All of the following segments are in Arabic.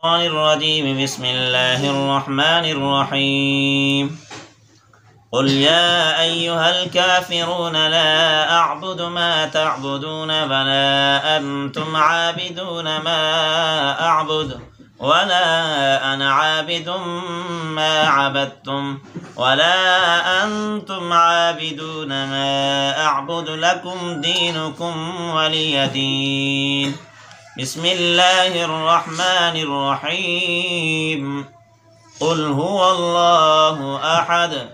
الرجيم. بسم الله الرحمن الرحيم. قل يا أيها الكافرون لا أعبد ما تعبدون ولا أنتم عابدون ما أعبد ولا أنا عابد ما عبدتم ولا أنتم عابدون ما أعبد لكم دينكم ولي دين. بسم الله الرحمن الرحيم. قل هو الله أحد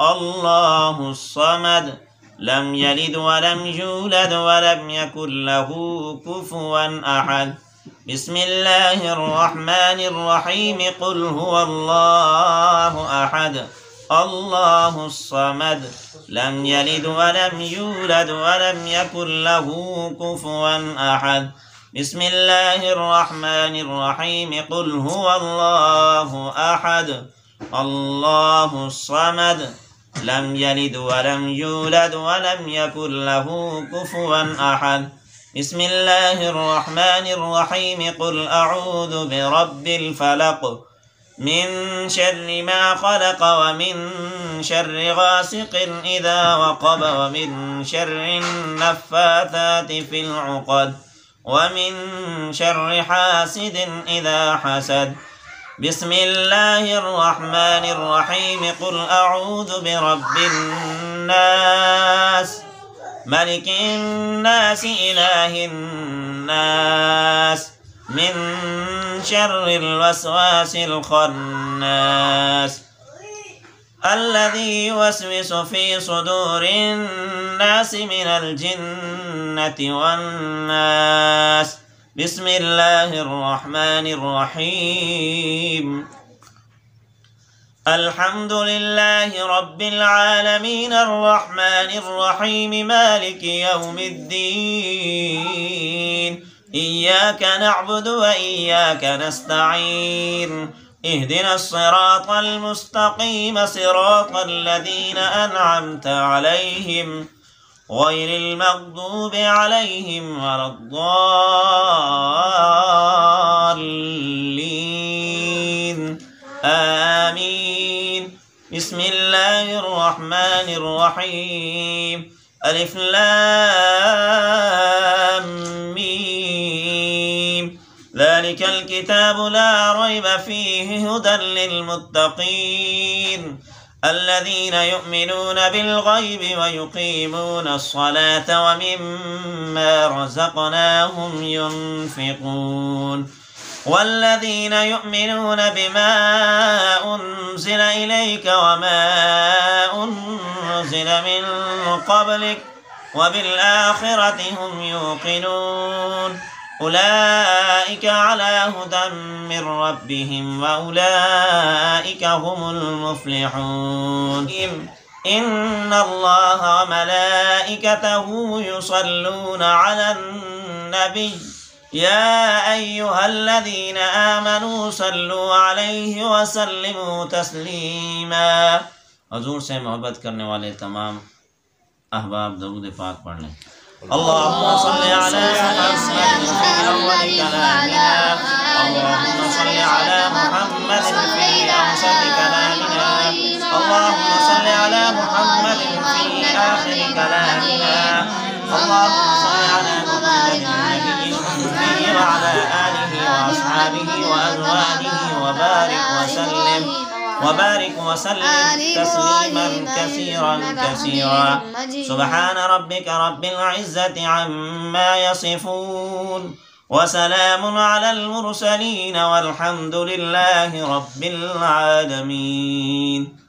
الله الصمد لم يلد ولم يولد ولم يكن له كفوا أحد. بسم الله الرحمن الرحيم. قل هو الله أحد الله الصمد لم يلد ولم يولد ولم يكن له كفوا أحد. بسم الله الرحمن الرحيم. قل هو الله أحد الله الصمد لم يلد ولم يولد ولم يكن له كفوا أحد. بسم الله الرحمن الرحيم. قل أعوذ برب الفلق من شر ما خلق ومن شر غاسق إذا وقب ومن شر النفاثات في العقد ومن شر حاسد إذا حسد. بسم الله الرحمن الرحيم. قل أعوذ برب الناس ملك الناس إله الناس من شر الوسواس الخناس الذي يوسوس في صدور الناس من الجنة والناس. بسم الله الرحمن الرحيم. الحمد لله رب العالمين الرحمن الرحيم مالك يوم الدين. إياك نعبد وإياك نستعين. اهدنا الصراط المستقيم صراط الذين أنعمت عليهم غير المغضوب عليهم ولا الضالين آمين. بسم الله الرحمن الرحيم. ألف لام ميم ذلك الكتاب لا ريب فيه هدى للمتقين الذين يؤمنون بالغيب ويقيمون الصلاة ومما رزقناهم ينفقون والذين يؤمنون بما أنزل إليك وما أنزل من قبلك وبالآخرة هم يوقنون أولئك على هدى من ربهم وأولئك هم المفلحون. إن الله وملائكته يصلون على النبي يا أيها الذين آمنوا صلوا عليه وسلموا تسلیما. حضور سے محبت کرنے والے تمام احباب درود پاک پڑھ لیں. اللهم صل على محمد في أول كلامنا. اللهم صل على محمد في أوسط كلامنا. اللهم صل على محمد في آخر كلامنا. اللهم صل على محمد النبي الأمي وعلى آله وأصحابه وأزواجه وبارك وسلم تسليما كثيرا كثيرا. سبحان ربك رب العزة عما يصفون وسلام على المرسلين والحمد لله رب العالمين.